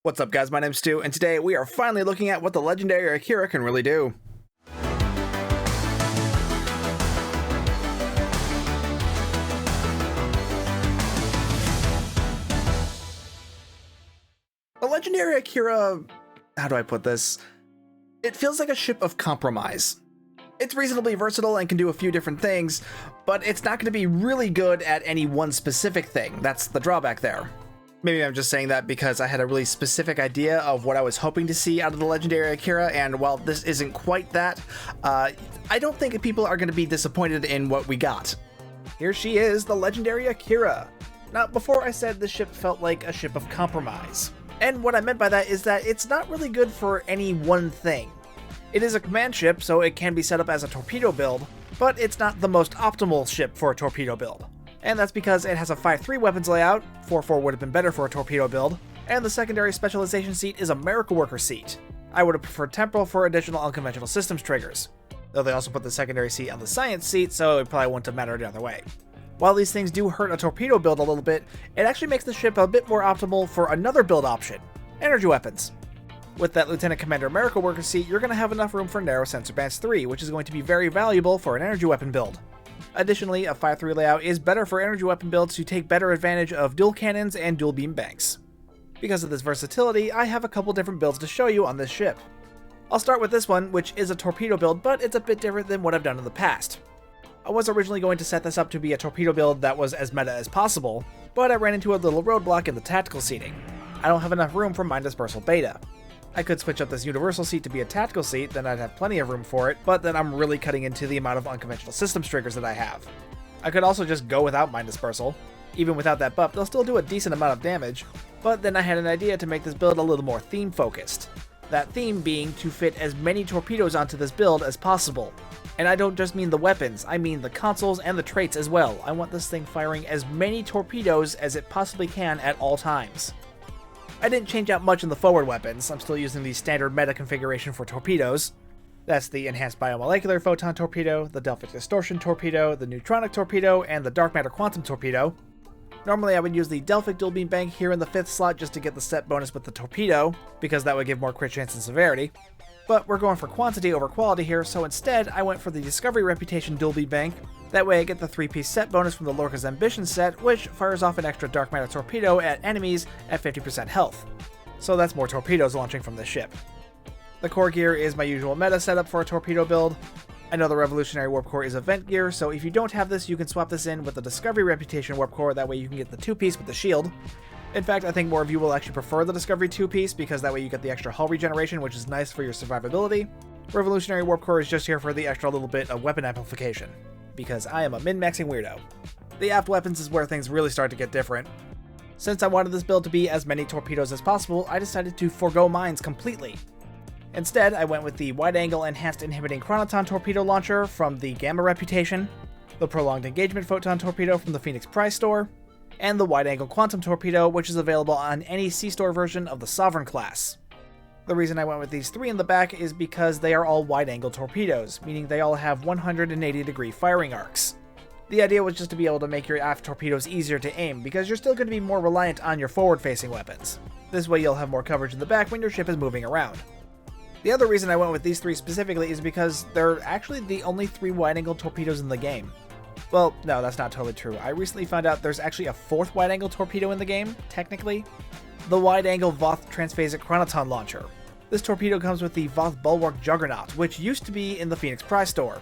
What's up guys, my name's Stu, and today we are finally looking at what the Legendary Akira can really do. The Legendary Akira, how do I put this? It feels like a ship of compromise. It's reasonably versatile and can do a few different things, but it's not going to be really good at any one specific thing. That's the drawback there. Maybe I'm just saying that because I had a really specific idea of what I was hoping to see out of the Legendary Akira, and while this isn't quite that, I don't think people are going to be disappointed in what we got. Here she is, the Legendary Akira. Now, before I said this ship felt like a ship of compromise. And what I meant by that is that it's not really good for any one thing. It is a command ship, so it can be set up as a torpedo build, but it's not the most optimal ship for a torpedo build. And that's because it has a 5-3 weapons layout, 4-4 would have been better for a torpedo build, and the secondary specialization seat is a Miracle Worker seat. I would have preferred Temporal for additional unconventional systems triggers, though they also put the secondary seat on the science seat, so it probably wouldn't have mattered either way. While these things do hurt a torpedo build a little bit, it actually makes the ship a bit more optimal for another build option, energy weapons. With that Lieutenant Commander Miracle Worker seat, you're going to have enough room for Narrow Sensor Bands 3, which is going to be very valuable for an energy weapon build. Additionally, a 5-3 layout is better for energy weapon builds to take better advantage of dual cannons and dual beam banks. Because of this versatility, I have a couple different builds to show you on this ship. I'll start with this one, which is a torpedo build, but it's a bit different than what I've done in the past. I was originally going to set this up to be a torpedo build that was as meta as possible, but I ran into a little roadblock in the tactical seating. I don't have enough room for Mind Dispersal Beta. I could switch up this universal seat to be a tactical seat, then I'd have plenty of room for it, but then I'm really cutting into the amount of unconventional systems triggers that I have. I could also just go without Mind Dispersal. Even without that buff, they'll still do a decent amount of damage, but then I had an idea to make this build a little more theme focused. That theme being to fit as many torpedoes onto this build as possible. And I don't just mean the weapons, I mean the consoles and the traits as well. I want this thing firing as many torpedoes as it possibly can at all times. I didn't change out much in the forward weapons. I'm still using the standard meta configuration for torpedoes. That's the Enhanced Biomolecular Photon Torpedo, the Delphic Distortion Torpedo, the Neutronic Torpedo, and the Dark Matter Quantum Torpedo. Normally I would use the Delphic Dual Beam Bank here in the 5th slot just to get the set bonus with the torpedo, because that would give more crit chance and severity. But we're going for quantity over quality here, so instead I went for the Discovery Reputation Dual Beam Bank. That way I get the 3-piece set bonus from the Lorca's Ambition set, which fires off an extra Dark Matter Torpedo at enemies at 50% health. So that's more torpedoes launching from this ship. The core gear is my usual meta setup for a torpedo build. I know the Revolutionary Warp Core is event gear, so if you don't have this, you can swap this in with the Discovery Reputation Warp Core, that way you can get the 2-piece with the shield. In fact, I think more of you will actually prefer the Discovery 2-piece, because that way you get the extra hull regeneration, which is nice for your survivability. Revolutionary Warp Core is just here for the extra little bit of weapon amplification, because I am a min-maxing weirdo. The aft weapons is where things really start to get different. Since I wanted this build to be as many torpedoes as possible, I decided to forego mines completely. Instead, I went with the Wide-Angle Enhanced Inhibiting Chronoton Torpedo Launcher from the Gamma Reputation, the Prolonged Engagement Photon Torpedo from the Phoenix Prize Store, and the Wide-Angle Quantum Torpedo, which is available on any C-Store version of the Sovereign class. The reason I went with these 3 in the back is because they are all wide-angle torpedoes, meaning they all have 180-degree firing arcs. The idea was just to be able to make your aft torpedoes easier to aim, because you're still going to be more reliant on your forward-facing weapons. This way you'll have more coverage in the back when your ship is moving around. The other reason I went with these 3 specifically is because they're actually the only 3 wide-angle torpedoes in the game. Well, no, that's not totally true. I recently found out there's actually a 4th wide-angle torpedo in the game, technically. The Wide-Angle Voth Transphasic Chronoton Launcher. This torpedo comes with the Voth Bulwark Juggernaut, which used to be in the Phoenix Prize Store.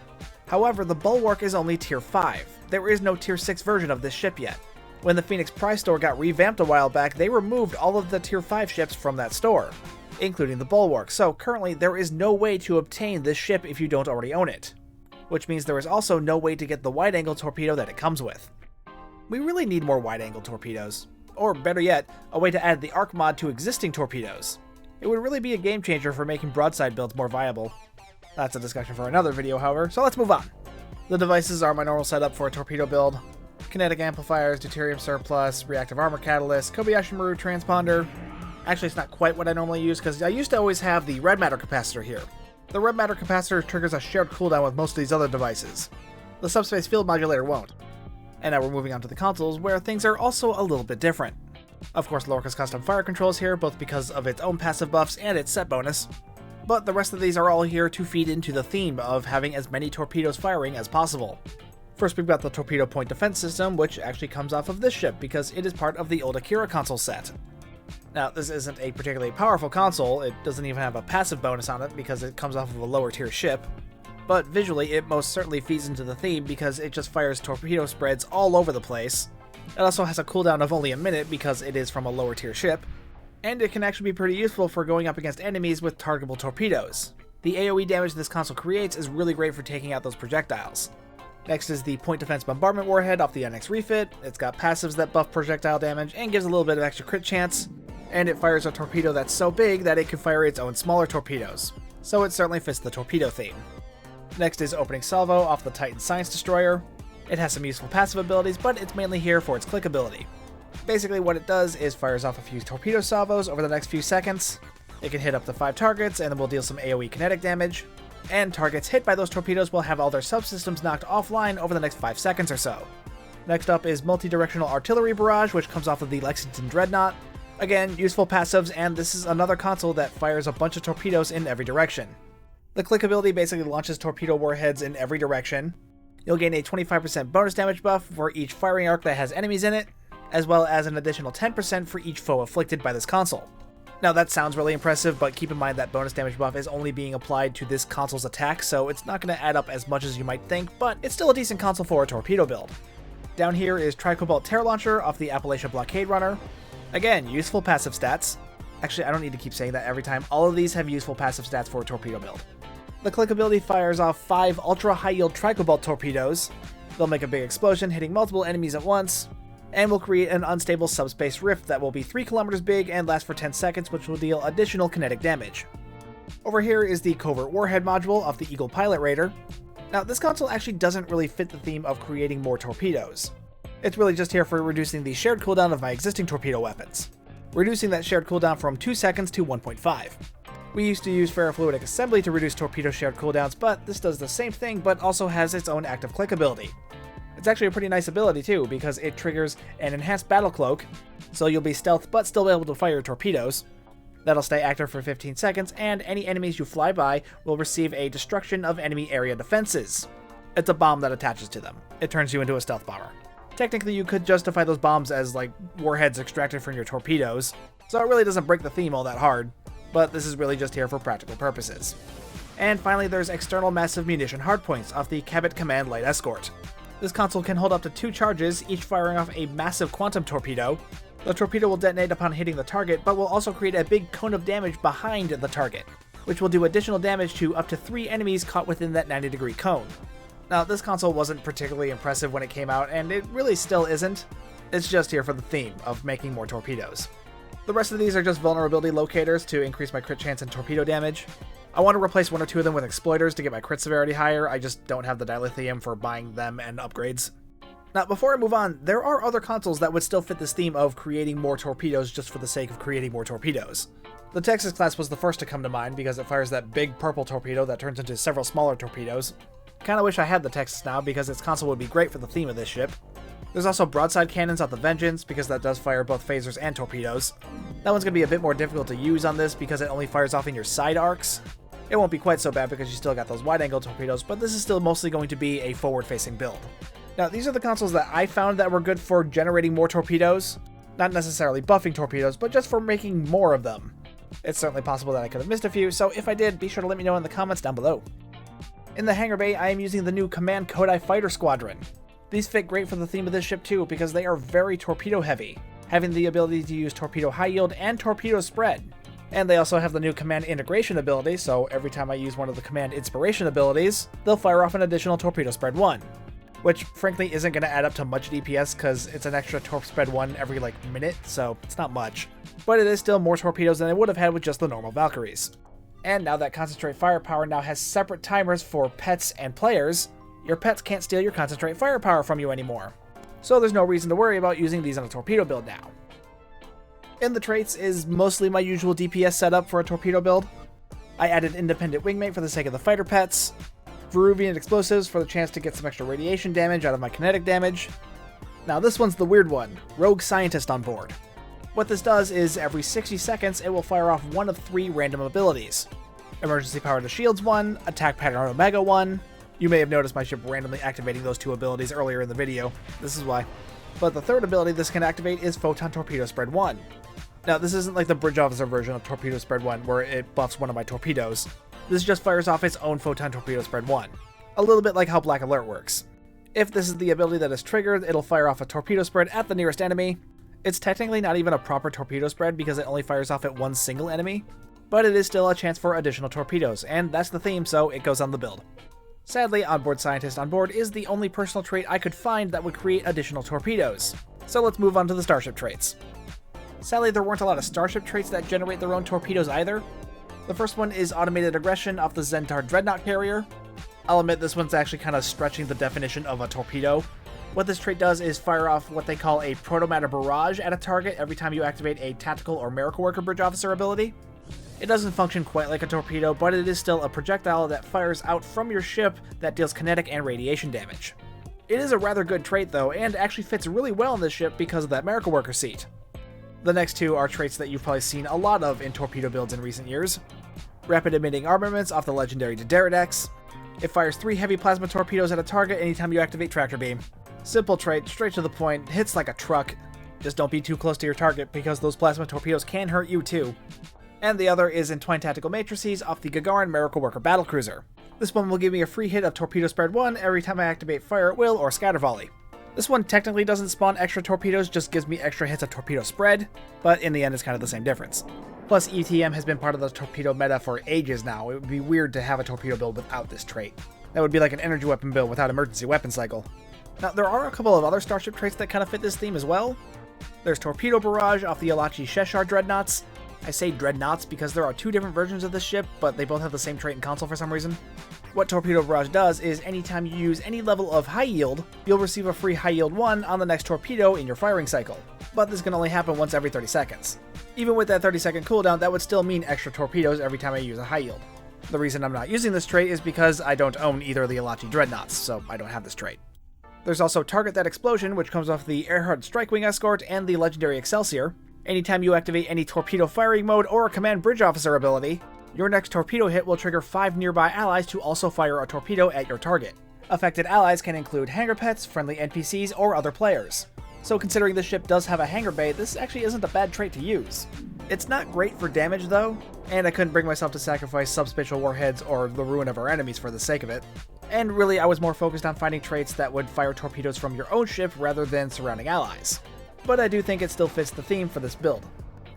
However, the Bulwark is only Tier 5. There is no Tier 6 version of this ship yet. When the Phoenix Prize Store got revamped a while back, they removed all of the Tier 5 ships from that store, including the Bulwark, so currently there is no way to obtain this ship if you don't already own it. Which means there is also no way to get the wide-angle torpedo that it comes with. We really need more wide-angle torpedoes. Or better yet, a way to add the arc mod to existing torpedoes. It would really be a game changer for making broadside builds more viable. That's a discussion for another video, however, so let's move on. The devices are my normal setup for a torpedo build. Kinetic amplifiers, deuterium surplus, reactive armor catalyst, Kobayashi Maru transponder. Actually, it's not quite what I normally use, because I used to always have the red matter capacitor here. The red matter capacitor triggers a shared cooldown with most of these other devices. The subspace field modulator won't. And now we're moving on to the consoles, where things are also a little bit different. Of course, Lorca's custom fire controls here, both because of its own passive buffs and its set bonus. But the rest of these are all here to feed into the theme of having as many torpedoes firing as possible. First, we've got the Torpedo Point Defense system, which actually comes off of this ship because it is part of the old Akira console set. Now, this isn't a particularly powerful console, it doesn't even have a passive bonus on it because it comes off of a lower tier ship, but visually it most certainly feeds into the theme because it just fires torpedo spreads all over the place. It also has a cooldown of only a minute because it is from a lower tier ship, and it can actually be pretty useful for going up against enemies with targetable torpedoes. The AoE damage this console creates is really great for taking out those projectiles. Next is the Point Defense Bombardment Warhead off the NX refit. It's got passives that buff projectile damage and gives a little bit of extra crit chance, and it fires a torpedo that's so big that it can fire its own smaller torpedoes, so it certainly fits the torpedo theme. Next is Opening Salvo off the Titan Science Destroyer. It has some useful passive abilities, but it's mainly here for its click ability. Basically what it does is fires off a few torpedo salvos over the next few seconds. It can hit up to 5 targets and then will deal some AoE kinetic damage, and targets hit by those torpedoes will have all their subsystems knocked offline over the next 5 seconds or so. Next up is Multi-Directional Artillery Barrage, which comes off of the Lexington Dreadnought. Again, useful passives, and this is another console that fires a bunch of torpedoes in every direction. The click ability basically launches torpedo warheads in every direction. You'll gain a 25% bonus damage buff for each firing arc that has enemies in it, as well as an additional 10% for each foe afflicted by this console. Now that sounds really impressive, but keep in mind that bonus damage buff is only being applied to this console's attack, so it's not going to add up as much as you might think, but it's still a decent console for a torpedo build. Down here is Tricobalt Terror Launcher off the Appalachia Blockade Runner. Again, useful passive stats. Actually, I don't need to keep saying that every time. All of these have useful passive stats for a torpedo build. The click ability fires off 5 ultra high yield Tricobalt torpedoes. They'll make a big explosion, hitting multiple enemies at once, and will create an unstable subspace rift that will be 3 kilometers big and last for 10 seconds, which will deal additional kinetic damage. Over here is the Covert Warhead module off the Eagle Pilot Raider. Now, this console actually doesn't really fit the theme of creating more torpedoes. It's really just here for reducing the shared cooldown of my existing torpedo weapons, reducing that shared cooldown from 2 seconds to 1.5. We used to use ferrofluidic assembly to reduce torpedo shared cooldowns, but this does the same thing but also has its own active click ability. It's actually a pretty nice ability too, because it triggers an enhanced battle cloak, so you'll be stealth but still be able to fire torpedoes. That'll stay active for 15 seconds, and any enemies you fly by will receive a destruction of enemy area defenses. It's a bomb that attaches to them. It turns you into a stealth bomber. Technically, you could justify those bombs as like warheads extracted from your torpedoes, so it really doesn't break the theme all that hard, but this is really just here for practical purposes. And finally, there's External Massive Munition Hardpoints off the Cabot Command Light Escort. This console can hold up to 2 charges, each firing off a massive quantum torpedo. The torpedo will detonate upon hitting the target, but will also create a big cone of damage behind the target, which will do additional damage to up to 3 enemies caught within that 90-degree cone. Now, this console wasn't particularly impressive when it came out, and it really still isn't. It's just here for the theme of making more torpedoes. The rest of these are just vulnerability locators to increase my crit chance and torpedo damage. I want to replace 1 or 2 of them with exploiters to get my crit severity higher. I just don't have the dilithium for buying them and upgrades. Now, before I move on, there are other consoles that would still fit this theme of creating more torpedoes just for the sake of creating more torpedoes. The Texas class was the first to come to mind because it fires that big purple torpedo that turns into several smaller torpedoes. Kinda wish I had the Texas now because its console would be great for the theme of this ship. There's also broadside cannons on the Vengeance because that does fire both phasers and torpedoes. That one's going to be a bit more difficult to use on this because it only fires off in your side arcs. It won't be quite so bad because you still got those wide-angle torpedoes, but this is still mostly going to be a forward-facing build. Now, these are the consoles that I found that were good for generating more torpedoes. Not necessarily buffing torpedoes, but just for making more of them. It's certainly possible that I could have missed a few, so if I did, be sure to let me know in the comments down below. In the hangar bay, I am using the new Command Kodai Fighter Squadron. These fit great for the theme of this ship too, because they are very torpedo heavy, having the ability to use torpedo high yield and torpedo spread. And they also have the new Command Integration ability, so every time I use one of the Command Inspiration abilities, they'll fire off an additional torpedo spread 1. Which, frankly, isn't going to add up to much DPS, because it's an extra torp spread 1 every, minute, so it's not much. But it is still more torpedoes than I would have had with just the normal Valkyries. And now that Concentrate Firepower now has separate timers for pets and players, your pets can't steal your Concentrate Firepower from you anymore. So there's no reason to worry about using these on a torpedo build now. In the traits is mostly my usual DPS setup for a torpedo build. I added Independent Wingmate for the sake of the fighter pets, Veruvian Explosives for the chance to get some extra radiation damage out of my kinetic damage. Now this one's the weird one, Rogue Scientist on board. What this does is every 60 seconds it will fire off one of 3 random abilities. Emergency Power to Shields 1, Attack Pattern Omega 1. You may have noticed my ship randomly activating those 2 abilities earlier in the video. This is why. But the third ability this can activate is Photon Torpedo Spread 1. Now, this isn't like the Bridge Officer version of Torpedo Spread 1, where it buffs one of my torpedoes. This just fires off its own Photon Torpedo Spread 1. A little bit like how Black Alert works. If this is the ability that is triggered, it'll fire off a torpedo spread at the nearest enemy. It's technically not even a proper torpedo spread because it only fires off at one single enemy, but it is still a chance for additional torpedoes, and that's the theme, so it goes on the build. Sadly, Onboard Scientist on board is the only personal trait I could find that would create additional torpedoes. So let's move on to the Starship traits. Sadly, there weren't a lot of Starship traits that generate their own torpedoes either. The first one is Automated Aggression off the Zentar Dreadnought carrier. I'll admit this one's actually kind of stretching the definition of a torpedo. What this trait does is fire off what they call a Protomatter Barrage at a target every time you activate a Tactical or Miracle Worker Bridge Officer ability. It doesn't function quite like a torpedo, but it is still a projectile that fires out from your ship that deals kinetic and radiation damage. It is a rather good trait though, and actually fits really well in this ship because of that Miracle Worker seat. The next 2 are traits that you've probably seen a lot of in torpedo builds in recent years. Rapid Emitting Armaments off the Legendary Akira. It fires 3 heavy plasma torpedoes at a target anytime you activate Tractor Beam. Simple trait, straight to the point, hits like a truck. Just don't be too close to your target because those plasma torpedoes can hurt you too. And the other is Entwined Tactical Matrices off the Gagarin Miracle Worker Battlecruiser. This one will give me a free hit of Torpedo Spread 1 every time I activate Fire at Will or Scatter Volley. This one technically doesn't spawn extra torpedoes, just gives me extra hits of Torpedo Spread, but in the end it's kind of the same difference. Plus, ETM has been part of the torpedo meta for ages now. It would be weird to have a torpedo build without this trait. That would be like an energy weapon build without emergency weapon cycle. Now, there are a couple of other Starship traits that kind of fit this theme as well. There's Torpedo Barrage off the Alachi Cheshire Dreadnoughts. I say Dreadnoughts because there are 2 different versions of this ship, but they both have the same trait in console for some reason. What Torpedo Barrage does is anytime you use any level of high yield, you'll receive a free high yield 1 on the next torpedo in your firing cycle. But this can only happen once every 30 seconds. Even with that 30-second cooldown, that would still mean extra torpedoes every time I use a high yield. The reason I'm not using this trait is because I don't own either of the Alachi Dreadnoughts, so I don't have this trait. There's also Target That Explosion, which comes off the Earhart Strikewing Escort and the Legendary Excelsior. Anytime you activate any torpedo firing mode or a Command Bridge Officer ability, your next torpedo hit will trigger 5 nearby allies to also fire a torpedo at your target. Affected allies can include hangar pets, friendly NPCs, or other players. So considering this ship does have a hangar bay, this actually isn't a bad trait to use. It's not great for damage though, and I couldn't bring myself to sacrifice subspatial warheads or the ruin of our enemies for the sake of it. And really I was more focused on finding traits that would fire torpedoes from your own ship rather than surrounding allies. But I do think it still fits the theme for this build.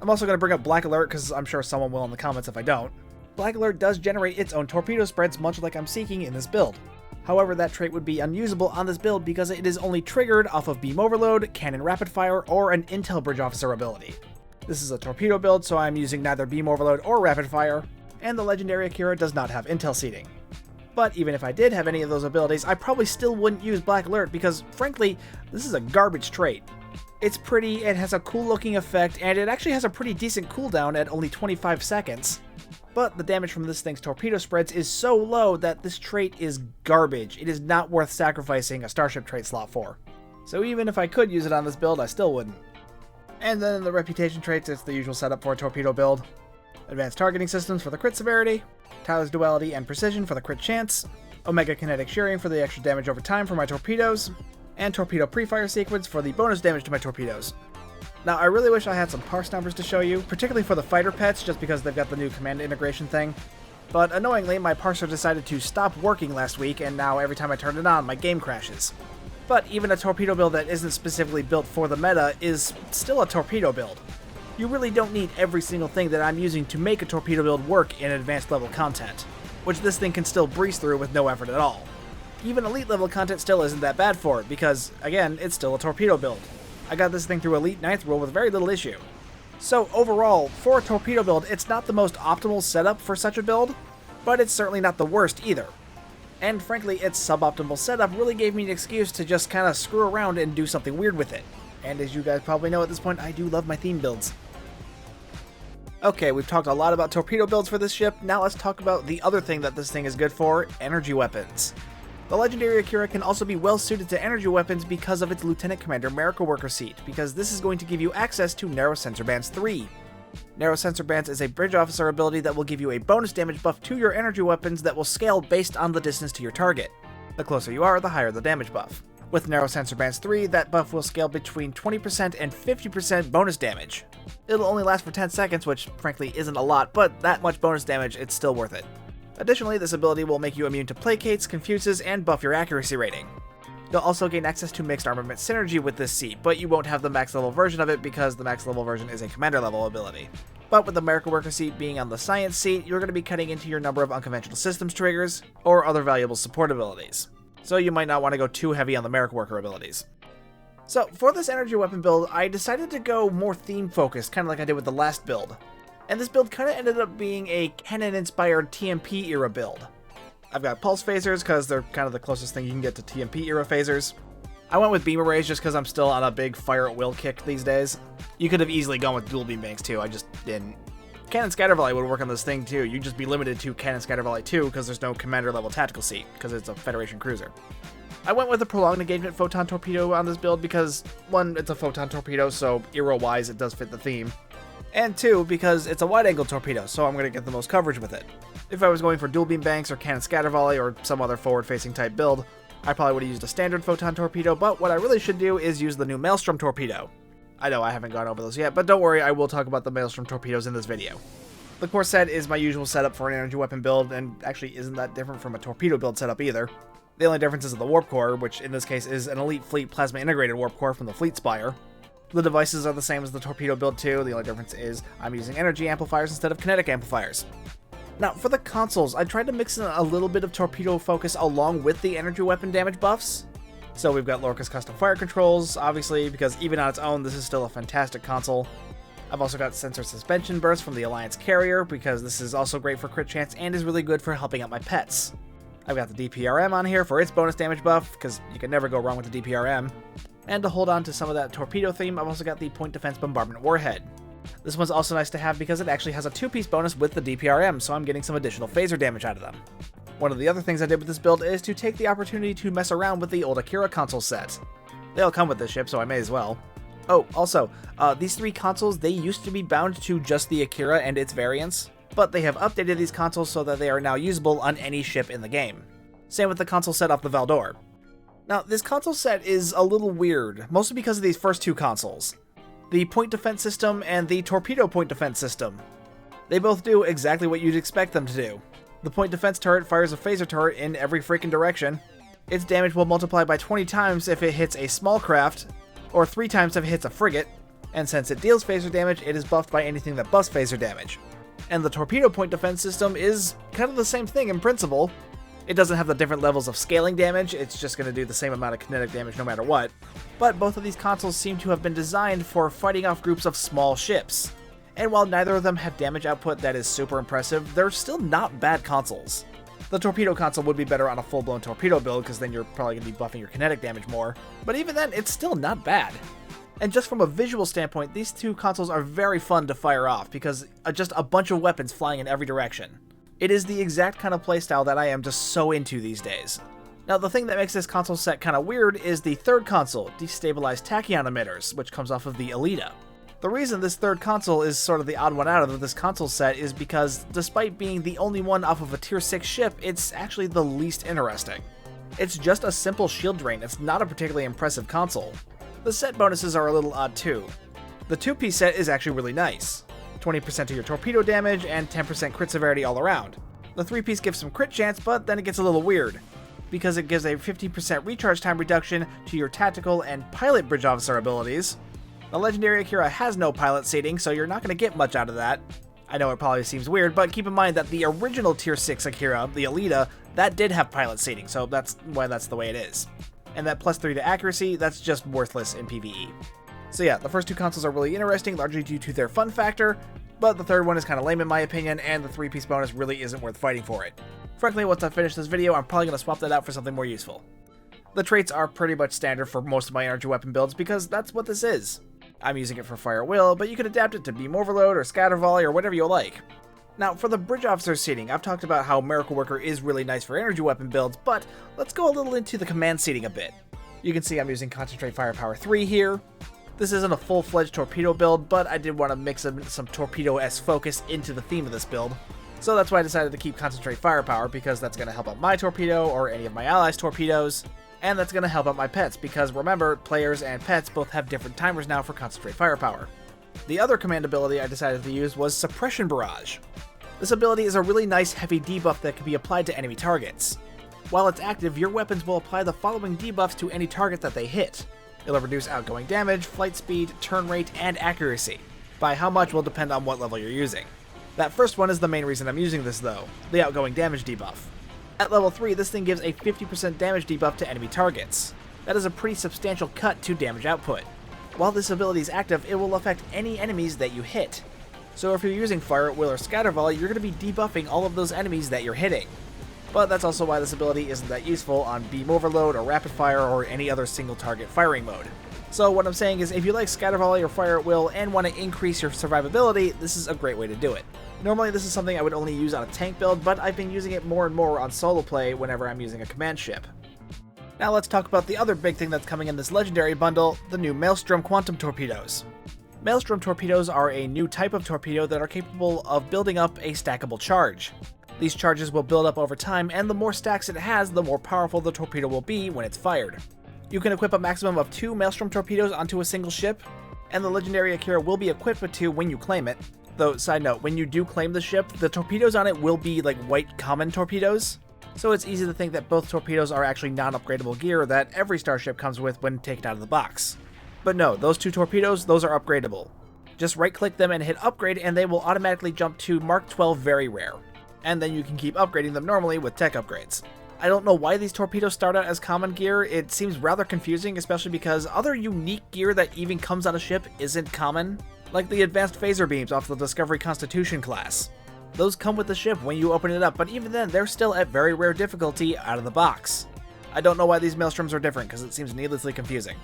I'm also going to bring up Black Alert because I'm sure someone will in the comments if I don't. Black Alert does generate its own torpedo spreads much like I'm seeking in this build. However, that trait would be unusable on this build because it is only triggered off of Beam Overload, Cannon Rapid Fire, or an Intel Bridge Officer ability. This is a torpedo build, so I'm using neither Beam Overload or Rapid Fire, and the Legendary Akira does not have Intel seating. But even if I did have any of those abilities, I probably still wouldn't use Black Alert because, frankly, this is a garbage trait. It's pretty, it has a cool looking effect, and it actually has a pretty decent cooldown at only 25 seconds. But the damage from this thing's torpedo spreads is so low that this trait is garbage. It is not worth sacrificing a Starship trait slot for. So even if I could use it on this build, I still wouldn't. And then in the reputation traits, it's the usual setup for a torpedo build. Advanced targeting systems for the crit severity, Tyler's duality and precision for the crit chance, Omega kinetic shearing for the extra damage over time for my torpedoes, and torpedo pre-fire sequence for the bonus damage to my torpedoes. Now, I really wish I had some parse numbers to show you, particularly for the fighter pets, just because they've got the new command integration thing. But annoyingly, my parser decided to stop working last week, and now every time I turn it on, my game crashes. But even a torpedo build that isn't specifically built for the meta is still a torpedo build. You really don't need every single thing that I'm using to make a torpedo build work in advanced level content, which this thing can still breeze through with no effort at all. Even elite level content still isn't that bad for it, because, again, it's still a torpedo build. I got this thing through Elite 9th rule with very little issue. So overall, for a torpedo build, it's not the most optimal setup for such a build, but it's certainly not the worst either. And frankly, its suboptimal setup really gave me an excuse to just kind of screw around and do something weird with it. And as you guys probably know at this point, I do love my theme builds. Okay, we've talked a lot about torpedo builds for this ship, now let's talk about the other thing that this thing is good for, energy weapons. The Legendary Akira can also be well suited to energy weapons because of its Lieutenant Commander Miracle Worker seat, because this is going to give you access to Narrow Sensor Bands 3. Narrow Sensor Bands is a Bridge Officer ability that will give you a bonus damage buff to your energy weapons that will scale based on the distance to your target. The closer you are, the higher the damage buff. With Narrow Sensor Bands 3, that buff will scale between 20% and 50% bonus damage. It'll only last for 10 seconds, which frankly isn't a lot, but that much bonus damage, it's still worth it. Additionally, this ability will make you immune to placates, confuses, and buff your accuracy rating. You'll also gain access to Mixed Armament Synergy with this seat, but you won't have the max level version of it because the max level version is a commander level ability. But with the Miracle Worker seat being on the Science seat, you're going to be cutting into your number of Unconventional Systems triggers, or other valuable support abilities. So you might not want to go too heavy on the Miracle Worker abilities. So for this energy weapon build, I decided to go more theme focused, kind of like I did with the last build. And this build kind of ended up being a Cannon-inspired TMP era build. I've got pulse phasers because they're kind of the closest thing you can get to TMP era phasers. I went with beam arrays just because I'm still on a big fire at will kick these days. You could have easily gone with dual beam banks too, I just didn't. Cannon Scatter Volley would work on this thing too. You'd just be limited to Cannon Scatter Volley 2 because there's no commander level tactical seat because it's a Federation cruiser. I went with a prolonged engagement photon torpedo on this build because, one, it's a photon torpedo, so era-wise it does fit the theme. And two, because it's a wide-angle torpedo, so I'm going to get the most coverage with it. If I was going for dual beam banks or cannon scatter volley or some other forward-facing type build, I probably would have used a standard photon torpedo, but what I really should do is use the new Maelstrom torpedo. I know I haven't gone over those yet, but don't worry, I will talk about the Maelstrom torpedoes in this video. The core set is my usual setup for an energy weapon build, and actually isn't that different from a torpedo build setup either. The only difference is the warp core, which in this case is an Elite Fleet Plasma Integrated warp core from the Fleet Spire. The devices are the same as the torpedo build too, the only difference is I'm using energy amplifiers instead of kinetic amplifiers. Now for the consoles, I tried to mix in a little bit of torpedo focus along with the energy weapon damage buffs. So we've got Lorca's custom fire controls, obviously, because even on its own this is still a fantastic console. I've also got sensor suspension burst from the Alliance carrier, because this is also great for crit chance and is really good for helping out my pets. I've got the DPRM on here for its bonus damage buff, because you can never go wrong with the DPRM. And to hold on to some of that torpedo theme, I've also got the Point Defense Bombardment Warhead. This one's also nice to have because it actually has a 2-piece bonus with the DPRM, so I'm getting some additional phaser damage out of them. One of the other things I did with this build is to take the opportunity to mess around with the old Akira console set. They all come with this ship, so I may as well. Oh, also, these 3 consoles, they used to be bound to just the Akira and its variants, but they have updated these consoles so that they are now usable on any ship in the game. Same with the console set off the Valdor. Now, this console set is a little weird, mostly because of these first 2 consoles. The Point Defense System and the Torpedo Point Defense System. They both do exactly what you'd expect them to do. The Point Defense turret fires a phaser turret in every freaking direction. Its damage will multiply by 20 times if it hits a small craft, or 3 times if it hits a frigate, and since it deals phaser damage, it is buffed by anything that buffs phaser damage. And the Torpedo Point Defense System is kind of the same thing in principle. It doesn't have the different levels of scaling damage, it's just going to do the same amount of kinetic damage no matter what. But both of these consoles seem to have been designed for fighting off groups of small ships. And while neither of them have damage output that is super impressive, they're still not bad consoles. The torpedo console would be better on a full-blown torpedo build, because then you're probably going to be buffing your kinetic damage more. But even then, it's still not bad. And just from a visual standpoint, these 2 consoles are very fun to fire off, because just a bunch of weapons flying in every direction. It is the exact kind of playstyle that I am just so into these days. Now, the thing that makes this console set kind of weird is the third console, Destabilized Tachyon Emitters, which comes off of the Elita. The reason this third console is sort of the odd one out of this console set is because, despite being the only one off of a Tier 6 ship, it's actually the least interesting. It's just a simple shield drain, it's not a particularly impressive console. The set bonuses are a little odd too. The 2-piece set is actually really nice. 20% to your torpedo damage, and 10% crit severity all around. The 3-piece gives some crit chance, but then it gets a little weird, because it gives a 15% recharge time reduction to your tactical and pilot bridge officer abilities. The Legendary Akira has no pilot seating, so you're not going to get much out of that. I know it probably seems weird, but keep in mind that the original Tier 6 Akira, the Elita, that did have pilot seating, so that's why that's the way it is. And that +3 to accuracy, that's just worthless in PvE. So yeah, the first 2 consoles are really interesting, largely due to their fun factor, but the third one is kind of lame in my opinion, and the 3-piece bonus really isn't worth fighting for it. Frankly, once I finish this video, I'm probably going to swap that out for something more useful. The traits are pretty much standard for most of my energy weapon builds because that's what this is. I'm using it for Fire at Will, but you can adapt it to Beam Overload or Scatter Volley or whatever you like. Now, for the Bridge Officer seating, I've talked about how Miracle Worker is really nice for energy weapon builds, but let's go a little into the command seating a bit. You can see I'm using Concentrate Firepower 3 here. This isn't a full-fledged torpedo build, but I did want to mix some torpedo-esque focus into the theme of this build. So that's why I decided to keep Concentrate Firepower, because that's going to help out my torpedo or any of my allies' torpedoes, and that's going to help out my pets, because remember, players and pets both have different timers now for Concentrate Firepower. The other command ability I decided to use was Suppression Barrage. This ability is a really nice heavy debuff that can be applied to enemy targets. While it's active, your weapons will apply the following debuffs to any target that they hit. It'll reduce outgoing damage, flight speed, turn rate, and accuracy. By how much will depend on what level you're using. That first one is the main reason I'm using this though, the outgoing damage debuff. At level 3, this thing gives a 50% damage debuff to enemy targets. That is a pretty substantial cut to damage output. While this ability is active, it will affect any enemies that you hit. So if you're using Fire at Will or Scatter Volley, you're going to be debuffing all of those enemies that you're hitting. But that's also why this ability isn't that useful on Beam Overload or Rapid Fire or any other single target firing mode. So what I'm saying is, if you like Scatter Volley or Fire at Will and want to increase your survivability, this is a great way to do it. Normally this is something I would only use on a tank build, but I've been using it more and more on solo play whenever I'm using a command ship. Now let's talk about the other big thing that's coming in this Legendary bundle, the new Maelstrom Quantum Torpedoes. Maelstrom Torpedoes are a new type of torpedo that are capable of building up a stackable charge. These charges will build up over time, and the more stacks it has, the more powerful the torpedo will be when it's fired. You can equip a maximum of 2 Maelstrom Torpedoes onto a single ship, and the Legendary Akira will be equipped with 2 when you claim it. Though, side note, when you do claim the ship, the torpedoes on it will be like white common torpedoes, so it's easy to think that both torpedoes are actually non-upgradable gear that every starship comes with when taken out of the box. But no, those 2 torpedoes, those are upgradable. Just right-click them and hit upgrade and they will automatically jump to Mark 12 Very Rare. And then you can keep upgrading them normally with tech upgrades. I don't know why these torpedoes start out as common gear. It seems rather confusing, especially because other unique gear that even comes on a ship isn't common, like the advanced phaser beams off the Discovery Constitution class. Those come with the ship when you open it up, but even then, they're still at very rare difficulty out of the box. I don't know why these Maelstroms are different, because it seems needlessly confusing.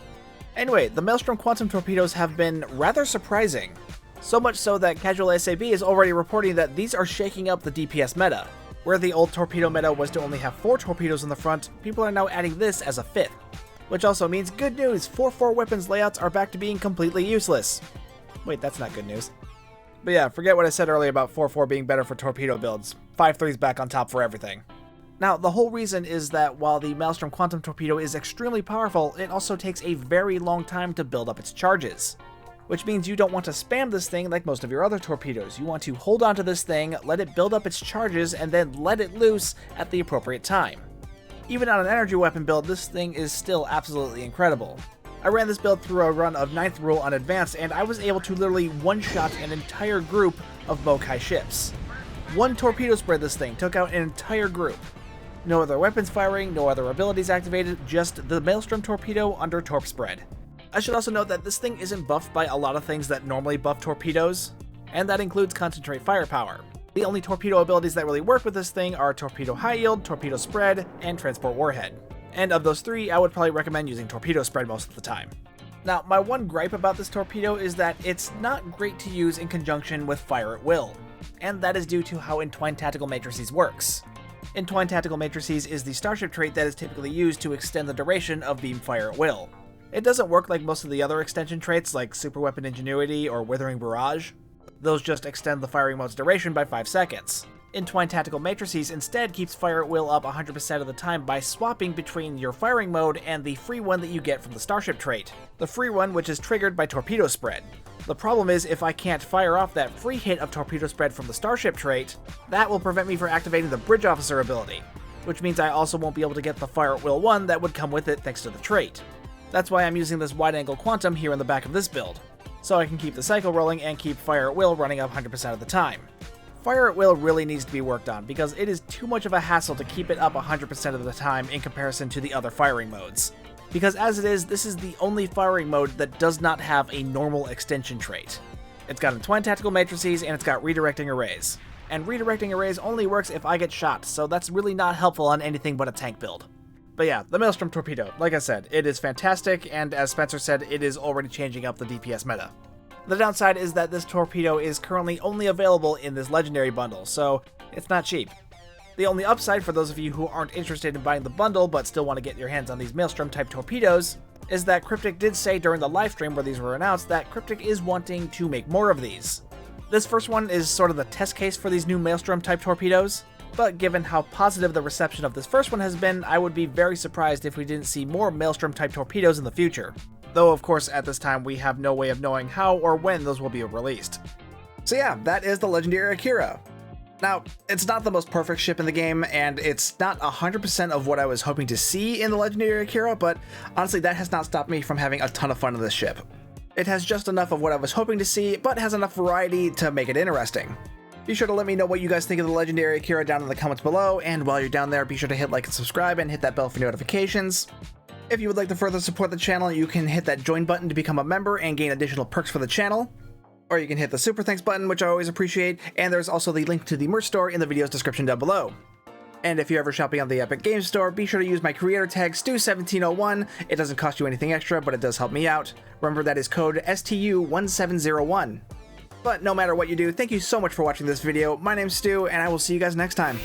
Anyway, the Maelstrom Quantum Torpedoes have been rather surprising. So much so that Casual SAB is already reporting that these are shaking up the DPS meta. Where the old torpedo meta was to only have 4 torpedoes in the front, people are now adding this as a 5th. Which also means good news, 4-4 weapons layouts are back to being completely useless. Wait, that's not good news. But yeah, forget what I said earlier about 4-4 being better for torpedo builds. 5-3's back on top for everything. Now, the whole reason is that while the Maelstrom Quantum Torpedo is extremely powerful, it also takes a very long time to build up its charges. Which means you don't want to spam this thing like most of your other torpedoes. You want to hold onto this thing, let it build up its charges, and then let it loose at the appropriate time. Even on an energy weapon build, this thing is still absolutely incredible. I ran this build through a run of 9th Rule on Advanced, and I was able to literally one-shot an entire group of Mokai ships. One torpedo spread this thing took out an entire group. No other weapons firing, no other abilities activated, just the Maelstrom torpedo under Torp spread. I should also note that this thing isn't buffed by a lot of things that normally buff torpedoes, and that includes Concentrate Firepower. The only torpedo abilities that really work with this thing are Torpedo High Yield, Torpedo Spread, and Transport Warhead. And of those 3, I would probably recommend using Torpedo Spread most of the time. Now, my one gripe about this torpedo is that it's not great to use in conjunction with Fire at Will, and that is due to how Entwined Tactical Matrices works. Entwined Tactical Matrices is the starship trait that is typically used to extend the duration of Beam Fire at Will. It doesn't work like most of the other extension traits like Super Weapon Ingenuity or Withering Barrage. Those just extend the firing mode's duration by 5 seconds. Entwined Tactical Matrices instead keeps Fire at Will up 100% of the time by swapping between your firing mode and the free one that you get from the starship trait. The free one which is triggered by Torpedo Spread. The problem is if I can't fire off that free hit of Torpedo Spread from the starship trait, that will prevent me from activating the Bridge Officer ability, which means I also won't be able to get the Fire at Will 1 that would come with it thanks to the trait. That's why I'm using this wide angle quantum here in the back of this build, so I can keep the cycle rolling and keep Fire at Will running up 100% of the time. Fire at Will really needs to be worked on because it is too much of a hassle to keep it up 100% of the time in comparison to the other firing modes. Because as it is, this is the only firing mode that does not have a normal extension trait. It's got Entwined Tactical Matrices and it's got Redirecting Arrays. And Redirecting Arrays only works if I get shot, so that's really not helpful on anything but a tank build. But yeah, the Maelstrom Torpedo, like I said, it is fantastic, and as Spencer said, it is already changing up the DPS meta. The downside is that this torpedo is currently only available in this legendary bundle, so it's not cheap. The only upside for those of you who aren't interested in buying the bundle but still want to get your hands on these Maelstrom type torpedoes is that Cryptic did say during the live stream where these were announced that Cryptic is wanting to make more of these. This first one is sort of the test case for these new Maelstrom type torpedoes, but given how positive the reception of this first one has been, I would be very surprised if we didn't see more Maelstrom type torpedoes in the future. Though of course at this time we have no way of knowing how or when those will be released. So yeah, that is the Legendary Akira. Now, it's not the most perfect ship in the game, and it's not 100% of what I was hoping to see in the Legendary Akira, but honestly that has not stopped me from having a ton of fun in this ship. It has just enough of what I was hoping to see, but has enough variety to make it interesting. Be sure to let me know what you guys think of the Legendary Akira down in the comments below, and while you're down there, be sure to hit like and subscribe and hit that bell for notifications. If you would like to further support the channel, you can hit that join button to become a member and gain additional perks for the channel. Or you can hit the super thanks button, which I always appreciate, and there's also the link to the merch store in the video's description down below. And if you're ever shopping on the Epic Games Store, be sure to use my creator tag Stu1701. It doesn't cost you anything extra, but it does help me out. Remember, that is code STU1701. But no matter what you do, thank you so much for watching this video. My name's Stu, and I will see you guys next time.